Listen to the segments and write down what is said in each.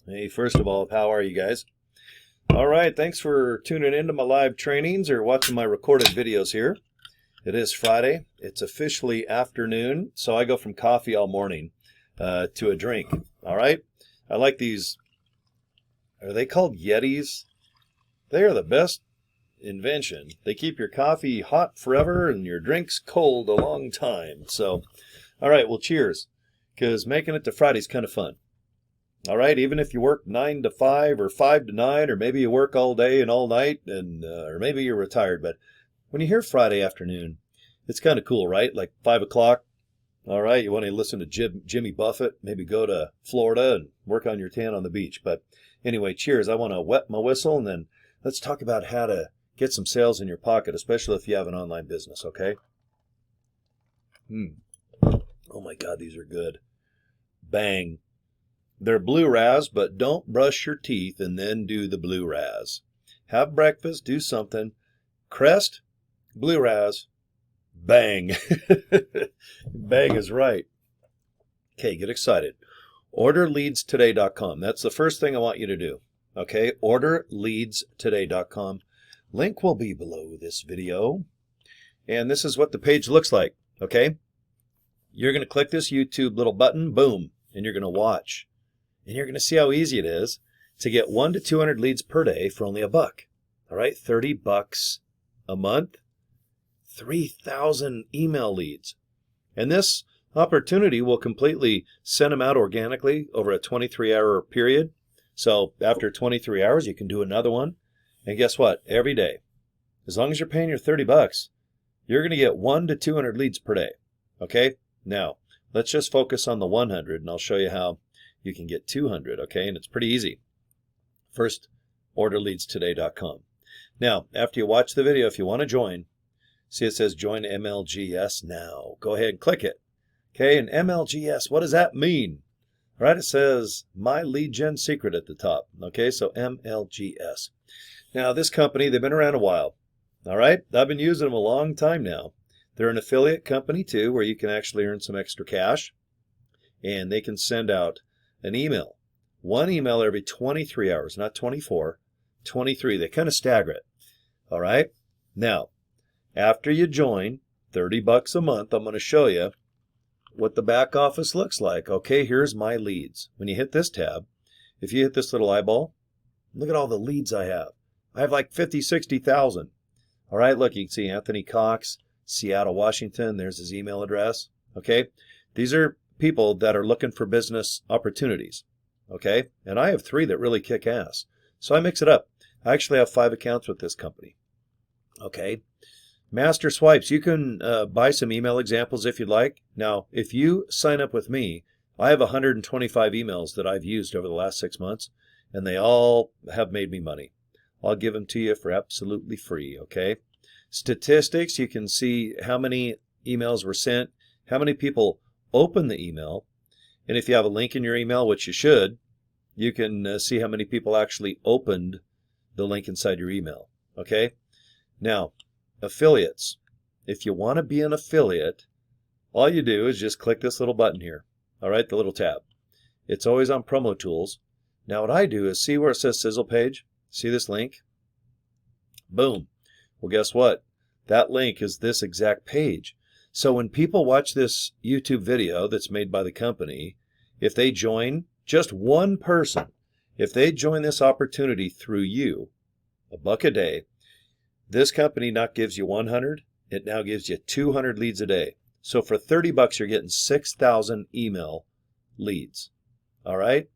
Hey, first of all, how are you guys? All right, thanks for tuning into my live trainings or watching my recorded videos here. It is Friday. It's officially afternoon, so I go from coffee all morning to a drink. All right, I like these. Are they called Yetis? They are the best invention. They keep your coffee hot forever and your drinks cold a long time. So, all right, well, cheers, because making it to Friday is kind of fun. All right, even if you work 9 to 5 or 5 to 9, or maybe you work all day and all night, and or maybe you're retired, but when you hear Friday afternoon, it's kind of cool, right? Like 5 o'clock. All right, you want to listen to Jimmy Buffett, maybe go to Florida and work on your tan on the beach. But anyway, cheers. I want to wet my whistle, and then let's talk about how to get some sales in your pocket, especially if you have an online business, okay? Oh my God, these are good. Bang. They're blue raz, but don't brush your teeth and then do the blue raz. Have breakfast, do something. Crest, blue raz, bang. Bang is right. Okay, get excited. Orderleadstoday.com. That's the first thing I want you to do. Okay, orderleadstoday.com. Link will be below this video. And this is what the page looks like. Okay, you're going to click this YouTube little button, boom, and you're going to watch. And you're going to see how easy it is to get 1 to 200 leads per day for only $1. All right, $30 a month, 3,000 email leads. And this opportunity will completely send them out organically over a 23-hour period. So after 23 hours, you can do another one. And guess what? Every day, as long as you're paying your $30, you're going to get 1 to 200 leads per day. Okay? Now, let's just focus on the 100, and I'll show you how you can get 200, okay? And it's pretty easy. First, orderleadstoday.com. Now, after you watch the video, if you want to join, see it says join MLGS now. Go ahead and click it. Okay, and MLGS, what does that mean? All right, it says my lead gen secret at the top. Okay, so MLGS. Now, this company, they've been around a while. All right, I've been using them a long time now. They're an affiliate company too, where you can actually earn some extra cash, and they can send out an email. One email every 23 hours, not 24, 23. They kind of stagger it. All right? Now, after you join, $30 a month, I'm going to show you what the back office looks like. Okay, here's my leads. When you hit this tab, if you hit this little eyeball, look at all the leads I have. I have like 50, 60,000. All right, look, you can see Anthony Cox, Seattle, Washington. There's his email address. Okay, these are people that are looking for business opportunities, okay? And I have 3 that really kick ass. So I mix it up. I actually have 5 accounts with this company, okay? Master swipes, you can buy some email examples if you'd like. Now, if you sign up with me, I have 125 emails that I've used over the last 6 months, and they all have made me money. I'll give them to you for absolutely free, okay? Statistics, you can see how many emails were sent, how many people open the email, and if you have a link in your email, which you should, you can see how many people actually opened the link inside your email. Okay? Now, affiliates. If you want to be an affiliate, all you do is just click this little button here. All right, the little tab. It's always on Promo Tools. Now, what I do is see where it says Sizzle Page. See this link? Boom. Well, guess what? That link is this exact page. So when people watch this YouTube video that's made by the company, if they join, just one person, if they join this opportunity through you, $1 a day, this company not gives you 100, it now gives you 200 leads a day. So for $30, you're getting 6,000 email leads. All right?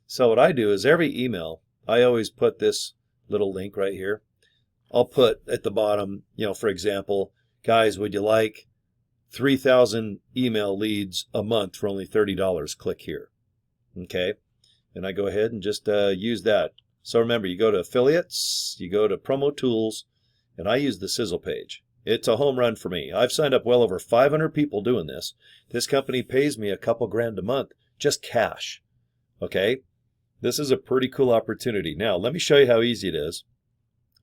So what I do is every email, I always put this little link right here. I'll put at the bottom, for example, guys, would you like 3,000 email leads a month for only $30? Click here. Okay. And I go ahead and just use that. So remember, you go to affiliates, you go to promo tools, and I use the Sizzle page. It's a home run for me. I've signed up well over 500 people doing this. This company pays me a couple grand a month, just cash. Okay. This is a pretty cool opportunity. Now, let me show you how easy it is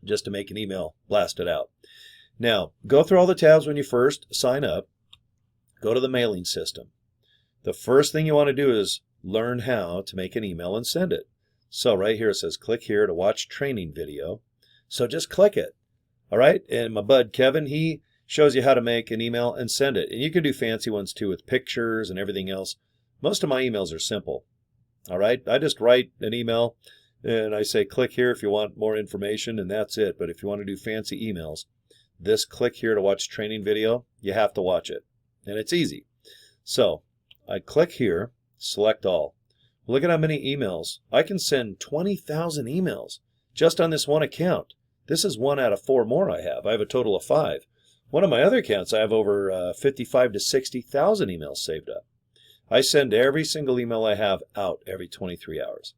just to make an email, blast it out. Now, go through all the tabs when you first sign up. Go to the mailing system. The first thing you want to do is learn how to make an email and send it. So right here it says click here to watch training video. So just click it. All right. And my bud Kevin, he shows you how to make an email and send it. And you can do fancy ones too with pictures and everything else. Most of my emails are simple. All right. I just write an email and I say click here if you want more information, and that's it. But if you want to do fancy emails, this click here to watch training video, you have to watch it. And it's easy. So I click here, select all. Look at how many emails. I can send 20,000 emails just on this one account. This is 1 out of 4 more I have. I have a total of 5. One of my other accounts, I have over 55 to 60,000 emails saved up. I send every single email I have out every 23 hours.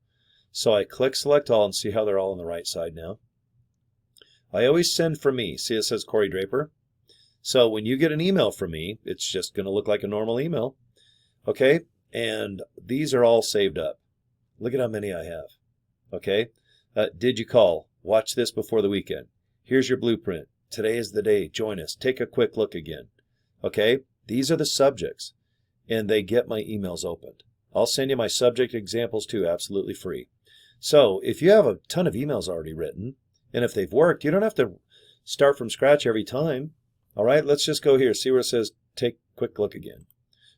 So I click select all and see how they're all on the right side now. I always send from me. See, it says Cory Draper. So when you get an email from me, it's just going to look like a normal email. Okay? And these are all saved up. Look at how many I have. Okay? Did you call? Watch this before the weekend. Here's your blueprint. Today is the day. Join us. Take a quick look again. Okay? These are the subjects. And they get my emails opened. I'll send you my subject examples too, absolutely free. So if you have a ton of emails already written, and if they've worked, you don't have to start from scratch every time. All right? Let's just go here. See where it says take a quick look again.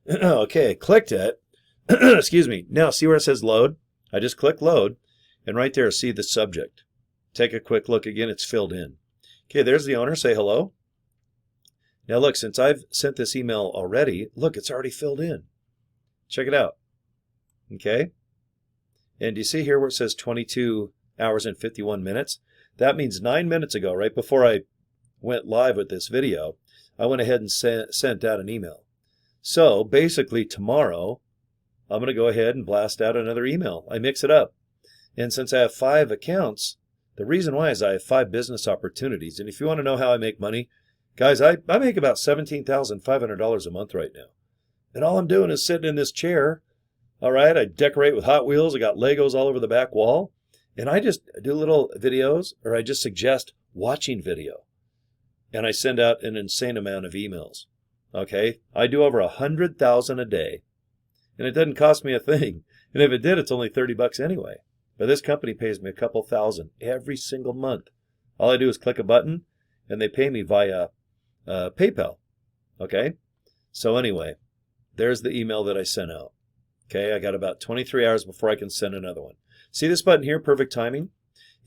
Okay, I clicked it. Excuse me. Now, see where it says load? I just click load, and right there, see the subject. Take a quick look again. It's filled in. Okay, there's the owner. Say hello. Now, look, since I've sent this email already, look, it's already filled in. Check it out. Okay? And do you see here where it says 22 hours and 51 minutes? That means 9 minutes ago, right before I went live with this video, I went ahead and sent out an email. So, basically, tomorrow, I'm going to go ahead and blast out another email. I mix it up. And since I have 5 accounts, the reason why is I have 5 business opportunities. And if you want to know how I make money, guys, I make about $17,500 a month right now. And all I'm doing is sitting in this chair. All right, I decorate with Hot Wheels. I got Legos all over the back wall. And I just do little videos, or I just suggest watching video. And I send out an insane amount of emails. Okay, I do over 100,000 a day. And it doesn't cost me a thing. And if it did, it's only $30 anyway. But this company pays me a couple thousand every single month. All I do is click a button, and they pay me via PayPal. Okay? So anyway, there's the email that I sent out. Okay, I got about 23 hours before I can send another one. See this button here, perfect timing?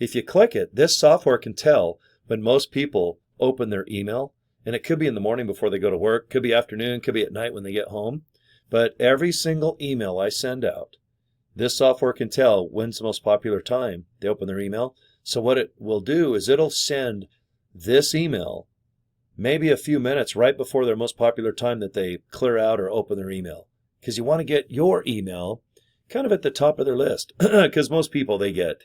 If you click it, this software can tell when most people open their email. And it could be in the morning before they go to work, could be afternoon, could be at night when they get home. But every single email I send out, this software can tell when's the most popular time they open their email. So what it will do is it'll send this email maybe a few minutes right before their most popular time that they clear out or open their email. Because you want to get your email kind of at the top of their list. Because most people, they get,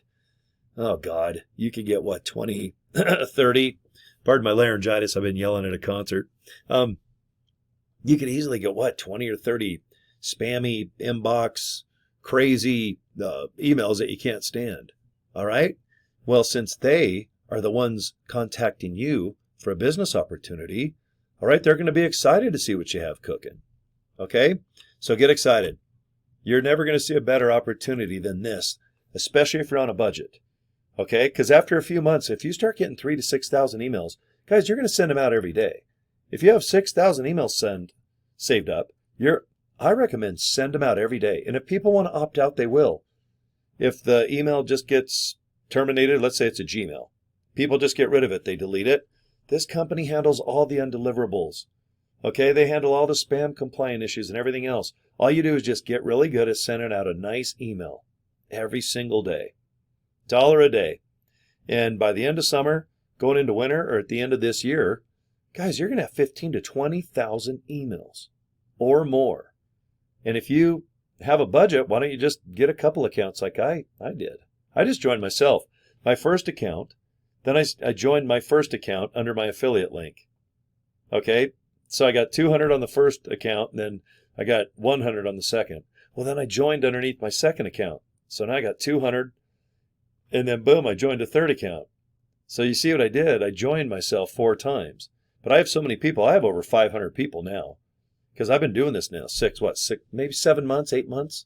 oh God, you could get what, 20, 30? Pardon my laryngitis, I've been yelling at a concert. You could easily get, what, 20 or 30 spammy, inbox, crazy emails that you can't stand. All right? Well, since they are the ones contacting you for a business opportunity, all right, they're going to be excited to see what you have cooking. Okay? So get excited. You're never going to see a better opportunity than this, especially if you're on a budget. Okay? Because after a few months, if you start getting 3,000 to 6,000 emails, guys, you're going to send them out every day. If you have 6,000 emails saved up, I recommend send them out every day. And if people want to opt out, they will. If the email just gets terminated, let's say it's a Gmail, people just get rid of it. They delete it. This company handles all the undeliverables. Okay? They handle all the spam compliant issues and everything else. All you do is just get really good at sending out a nice email every single day. $1 a day. And by the end of summer, going into winter, or at the end of this year, guys, you're going to have 15,000 to 20,000 emails or more. And if you have a budget, why don't you just get a couple accounts like I did? I just joined myself. My first account, then I joined my first account under my affiliate link. Okay? So I got 200 on the first account, and then I got 100 on the second. Well, then I joined underneath my second account. So now I got 200. And then, boom, I joined a third account. So you see what I did? I joined myself 4 times. But I have so many people. I have over 500 people now. Because I've been doing this now maybe 7 months, 8 months.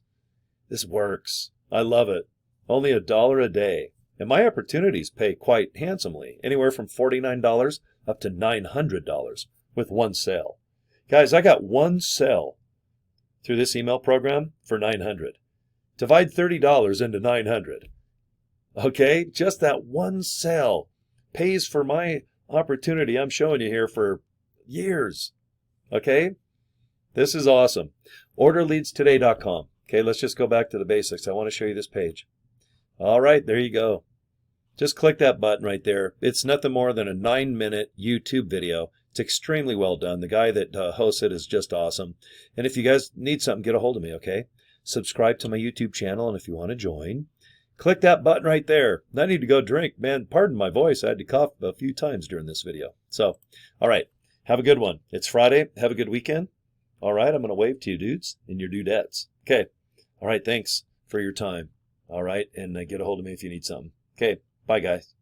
This works. I love it. Only $1 a day. And my opportunities pay quite handsomely, anywhere from $49 up to $900 with one sale. Guys, I got one sale through this email program for $900. Divide $30 into 900. Okay, just that one sale pays for my opportunity I'm showing you here for years. Okay, this is awesome. Orderleadstoday.com. Okay, let's just go back to the basics. I want to show you this page. All right, there you go. Just click that button right there. It's nothing more than a 9-minute YouTube video. It's extremely well done. The guy that hosts it is just awesome. And if you guys need something, get a hold of me, okay? Subscribe to my YouTube channel, and if you want to join, click that button right there. I need to go drink. Man, pardon my voice. I had to cough a few times during this video. So, all right, have a good one. It's Friday. Have a good weekend. All right, I'm going to wave to you dudes and your dudettes. Okay. All right, thanks for your time. All right, and get a hold of me if you need something. Okay, bye, guys.